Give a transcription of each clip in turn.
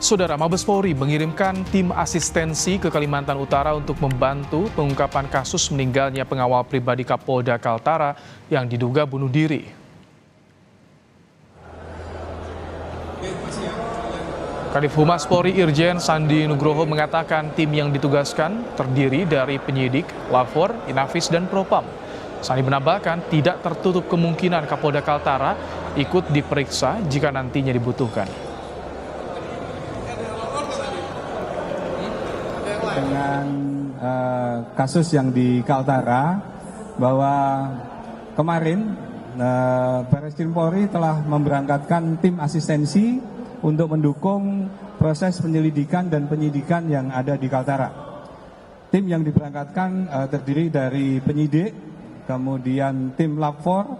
Saudara, Mabes Polri mengirimkan tim asistensi ke Kalimantan Utara untuk membantu pengungkapan kasus meninggalnya pengawal pribadi Kapolda Kaltara yang diduga bunuh diri. Kadif Humas Polri Irjen Sandi Nugroho mengatakan tim yang ditugaskan terdiri dari penyidik, lapor, Inafis, dan Propam. Sandi menambahkan tidak tertutup kemungkinan Kapolda Kaltara ikut diperiksa jika nantinya dibutuhkan. Dengan kasus yang di Kaltara, bahwa kemarin Barreskrim Polri telah memberangkatkan tim asistensi untuk mendukung proses penyelidikan dan penyidikan yang ada di Kaltara. Tim yang diberangkatkan terdiri dari penyidik, kemudian tim lapor,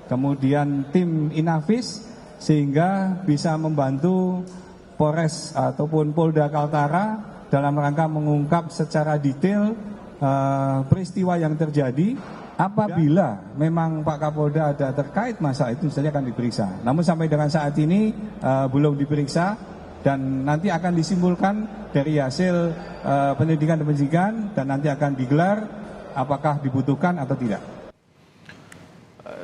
kemudian tim Inafis, sehingga bisa membantu Polres ataupun Polda Kaltara dalam rangka mengungkap secara detail peristiwa yang terjadi. Apabila memang Pak Kapolda ada terkait masalah itu, misalnya akan diperiksa. Namun sampai dengan saat ini belum diperiksa, dan nanti akan disimpulkan dari hasil penyelidikan dan penyidikan, dan nanti akan digelar apakah dibutuhkan atau tidak.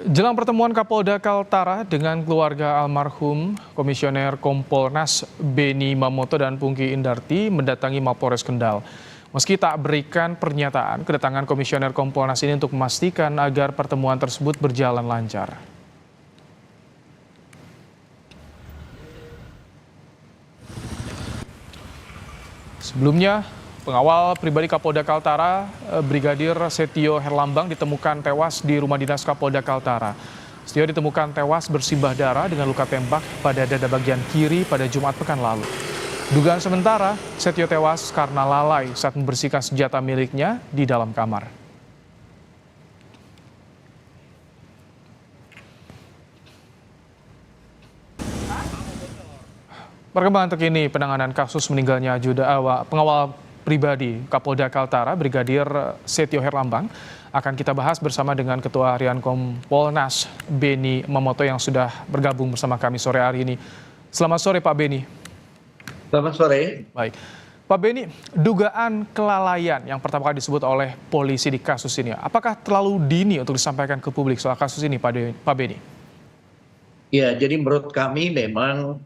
Jelang pertemuan Kapolda Kaltara dengan keluarga almarhum Komisioner Kompolnas Beni Mamoto dan Pungki Indarti mendatangi Mapolres Kendal. Meski tak berikan pernyataan, kedatangan Komisioner Kompolnas ini untuk memastikan agar pertemuan tersebut berjalan lancar. Sebelumnya, pengawal pribadi Kapolda Kaltara, Brigadir Setio Herlambang ditemukan tewas di rumah dinas Kapolda Kaltara. Setio ditemukan tewas bersimbah darah dengan luka tembak pada dada bagian kiri pada Jumat pekan lalu. Dugaan sementara, Setio tewas karena lalai saat membersihkan senjata miliknya di dalam kamar. Perkembangan terkini penanganan kasus meninggalnya pengawal pribadi Kapolda Kaltara, Brigadir Setio Herlambang, akan kita bahas bersama dengan Ketua Harian Kompolnas Beni Mamoto yang sudah bergabung bersama kami sore hari ini. Selamat sore Pak Beni. Selamat sore. Baik, Pak Beni, dugaan kelalaian yang pertama kali disebut oleh polisi di kasus ini, apakah terlalu dini untuk disampaikan ke publik soal kasus ini, Pak Beni? Ya, jadi menurut kami memang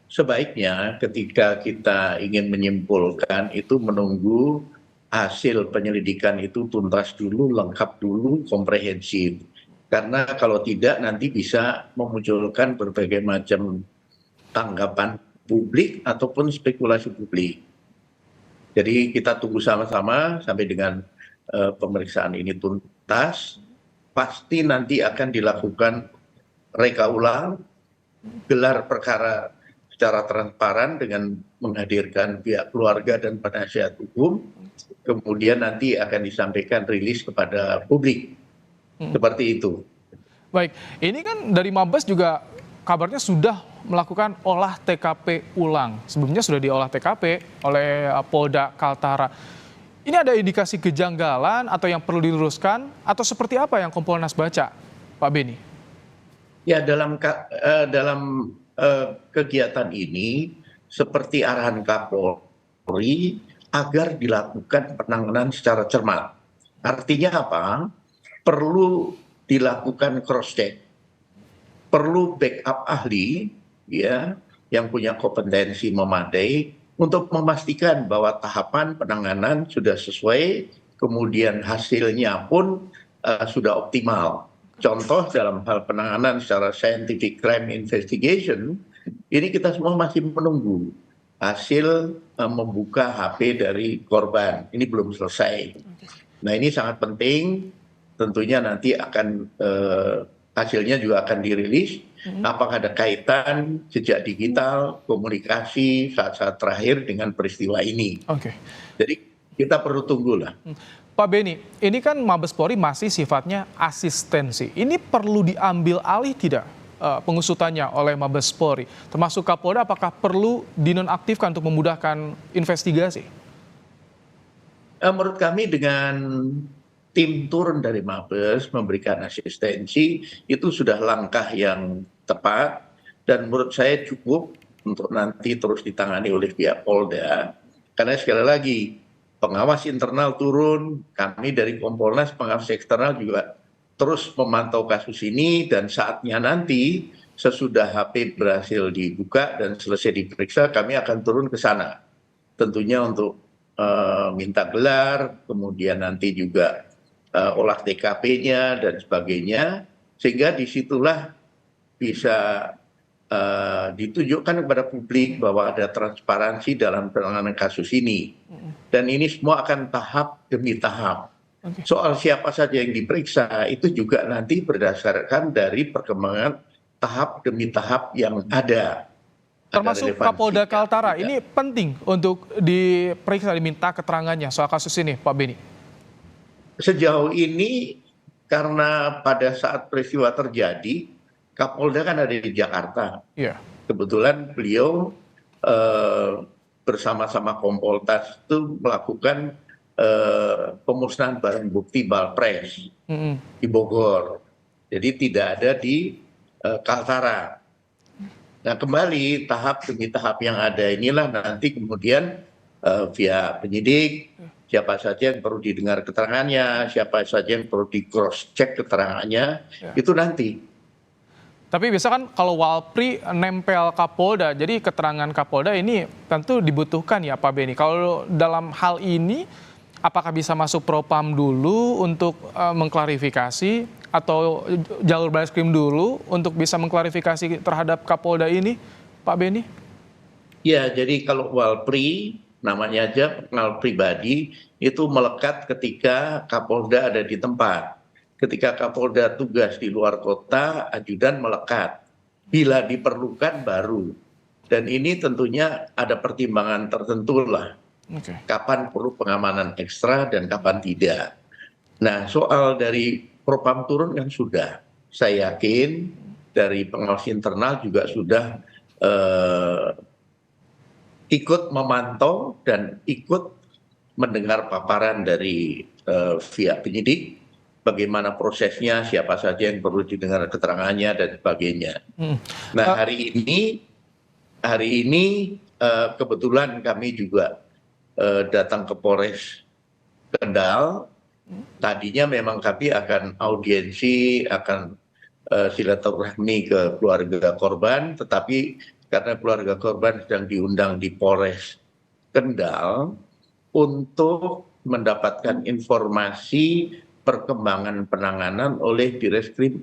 sebaiknya ketika kita ingin menyimpulkan itu menunggu hasil penyelidikan itu tuntas dulu, lengkap dulu, komprehensif. Karena kalau tidak nanti bisa memunculkan berbagai macam tanggapan publik ataupun spekulasi publik. Jadi kita tunggu sama-sama sampai dengan pemeriksaan ini tuntas. Pasti nanti akan dilakukan reka ulang, gelar perkara secara transparan dengan menghadirkan pihak keluarga dan penasihat hukum. Kemudian nanti akan disampaikan rilis kepada publik. Seperti itu. Baik, ini kan dari Mabes juga kabarnya sudah melakukan olah TKP ulang. Sebelumnya sudah diolah TKP oleh Polda Kaltara. Ini ada indikasi kejanggalan atau yang perlu diluruskan atau seperti apa yang Kompolnas baca, Pak Beni? Ya, dalam kegiatan ini seperti arahan Kapolri agar dilakukan penanganan secara cermat. Artinya apa? Perlu dilakukan cross check, perlu backup ahli ya yang punya kompetensi memadai untuk memastikan bahwa tahapan penanganan sudah sesuai, kemudian hasilnya pun sudah optimal. Contoh dalam hal penanganan secara scientific crime investigation, ini kita semua masih menunggu hasil membuka HP dari korban. Ini belum selesai. Nah, ini sangat penting. Tentunya nanti akan hasilnya juga akan dirilis. Apakah ada kaitan jejak digital, komunikasi saat-saat terakhir dengan peristiwa ini. Oke. Jadi kita perlu tunggulah. Pak Beni, ini kan Mabes Polri masih sifatnya asistensi. Ini perlu diambil alih tidak pengusutannya oleh Mabes Polri? Termasuk Kapolda, apakah perlu dinonaktifkan untuk memudahkan investigasi? Menurut kami dengan tim turun dari Mabes memberikan asistensi itu sudah langkah yang tepat dan menurut saya cukup untuk nanti terus ditangani oleh pihak Polda. Karena sekali lagi, pengawas internal turun, kami dari Kompolnas, pengawas eksternal juga terus memantau kasus ini, dan saatnya nanti sesudah HP berhasil dibuka dan selesai diperiksa, kami akan turun ke sana. Tentunya untuk minta gelar, kemudian nanti juga olah TKP-nya dan sebagainya, sehingga disitulah bisa ditunjukkan kepada publik bahwa ada transparansi dalam penanganan kasus ini. Dan ini semua akan tahap demi tahap. Soal siapa saja yang diperiksa itu juga nanti berdasarkan dari perkembangan tahap demi tahap yang ada. Termasuk Kapolda Kaltara, ini penting untuk diperiksa, diminta keterangannya soal kasus ini, Pak Beni. Sejauh ini karena pada saat peristiwa terjadi, Kapolda kan ada di Jakarta. Iya. Kebetulan beliau bersama-sama Kompolnas itu melakukan pemusnahan barang bukti Balpres di Bogor. Jadi tidak ada di Kaltara. Nah, kembali tahap demi tahap yang ada inilah nanti kemudian via penyidik, siapa saja yang perlu didengar keterangannya, siapa saja yang perlu di cross check keterangannya, itu nanti. Tapi biasa kan kalau Walpri nempel Kapolda, jadi keterangan Kapolda ini tentu dibutuhkan ya Pak Beni. Kalau dalam hal ini, apakah bisa masuk Propam dulu untuk mengklarifikasi, atau jalur Bareskrim dulu untuk bisa mengklarifikasi terhadap Kapolda ini, Pak Beni? Ya, jadi kalau Walpri, namanya aja pengal pribadi, itu melekat ketika Kapolda ada di tempat. Ketika Kapolda tugas di luar kota, ajudan melekat. Bila diperlukan baru. Dan ini tentunya ada pertimbangan tertentu lah. Kapan perlu pengamanan ekstra dan kapan tidak. Nah, soal dari Propam turun kan sudah. Saya yakin dari pengawas internal juga sudah ikut memantau dan ikut mendengar paparan dari pihak penyidik, bagaimana prosesnya, siapa saja yang perlu didengar keterangannya dan sebagainya. Nah, hari ini kebetulan kami juga datang ke Polres Kendal. Tadinya memang kami akan audiensi, akan silaturahmi ke keluarga korban, tetapi karena keluarga korban sedang diundang di Polres Kendal untuk mendapatkan informasi perkembangan penanganan oleh Direskrim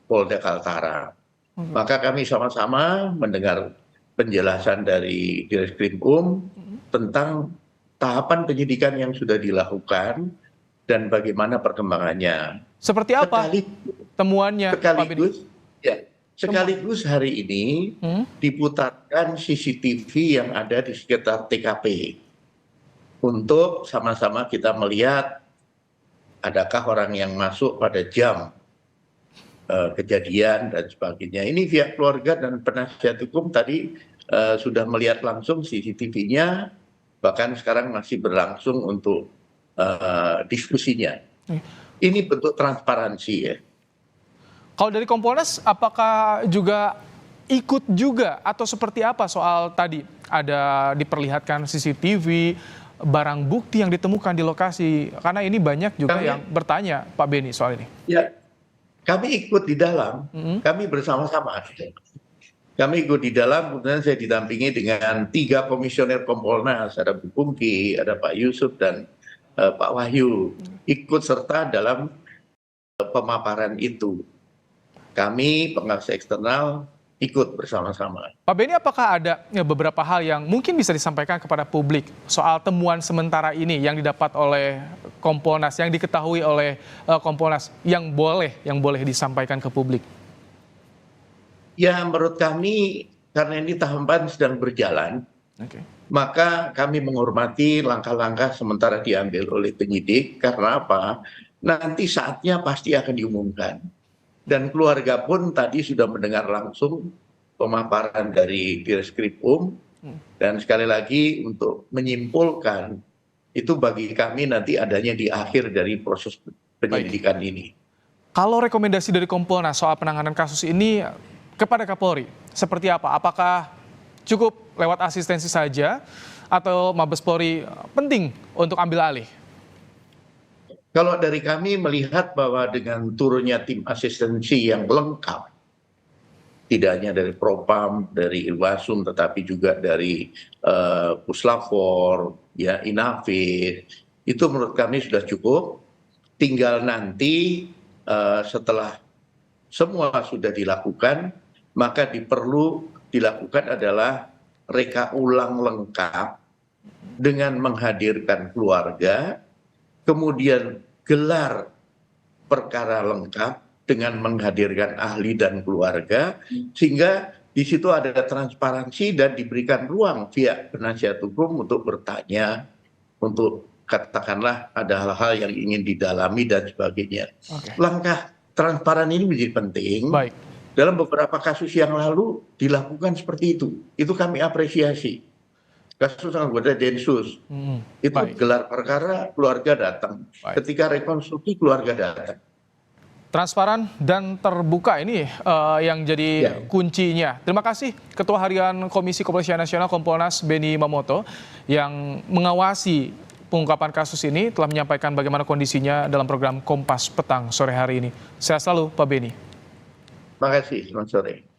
Polda Kaltara. Maka kami sama-sama mendengar penjelasan dari Direskrim tentang tahapan penyidikan yang sudah dilakukan dan bagaimana perkembangannya. Seperti apa temuannya, Pak Beni? Sekaligus hari ini diputarkan CCTV yang ada di sekitar TKP. Untuk sama-sama kita melihat adakah orang yang masuk pada jam kejadian dan sebagainya. Ini pihak keluarga dan penasihat hukum tadi sudah melihat langsung CCTV-nya, bahkan sekarang masih berlangsung untuk diskusinya. Ini bentuk transparansi ya. Kalau dari Kompolnas, apakah juga ikut juga atau seperti apa soal tadi ada diperlihatkan CCTV, barang bukti yang ditemukan di lokasi? Karena ini banyak juga yang bertanya, Pak Beni, soal ini. Ya, kami ikut di dalam, kami bersama-sama. Kami ikut di dalam, kemudian saya didampingi dengan 3 komisioner Kompolnas, ada Bu Pungki, ada Pak Yusuf, dan Pak Wahyu, ikut serta dalam pemaparan itu. Kami pengawas eksternal ikut bersama-sama. Pak Beni, apakah ada beberapa hal yang mungkin bisa disampaikan kepada publik soal temuan sementara ini yang didapat oleh Kompolnas, yang diketahui oleh Kompolnas, yang boleh disampaikan ke publik? Ya, menurut kami karena ini tahapan sedang berjalan, maka kami menghormati langkah-langkah sementara diambil oleh penyidik. Karena apa? Nanti saatnya pasti akan diumumkan. Dan keluarga pun tadi sudah mendengar langsung pemaparan dari Direskrim dan sekali lagi untuk menyimpulkan itu bagi kami nanti adanya di akhir dari proses penyelidikan ini. Kalau rekomendasi dari Kompolnas soal penanganan kasus ini kepada Kapolri seperti apa? Apakah cukup lewat asistensi saja atau Mabes Polri penting untuk ambil alih? Kalau dari kami melihat bahwa dengan turunnya tim asistensi yang lengkap, tidak hanya dari Propam, dari Irwasum, tetapi juga dari Puslapor, ya Inafis, itu menurut kami sudah cukup. Tinggal nanti setelah semua sudah dilakukan, maka perlu dilakukan adalah reka ulang lengkap dengan menghadirkan keluarga, kemudian gelar perkara lengkap dengan menghadirkan ahli dan keluarga, sehingga di situ ada transparansi dan diberikan ruang pihak penasihat hukum untuk bertanya, untuk katakanlah ada hal-hal yang ingin didalami dan sebagainya. Langkah transparan ini menjadi penting. Baik. Dalam beberapa kasus yang lalu dilakukan seperti itu. Itu kami apresiasi. Kasus anggota Densus, itu Baik. gelar perkara, keluarga datang. Baik. Ketika rekonstruksi, keluarga datang. Transparan dan terbuka ini yang jadi kuncinya. Terima kasih Ketua Harian Komisi Kepolisian Nasional Kompolnas Beni Mamoto yang mengawasi pengungkapan kasus ini, telah menyampaikan bagaimana kondisinya dalam program Kompas Petang sore hari ini. Sehat selalu Pak Beni. Terima kasih, selamat sore.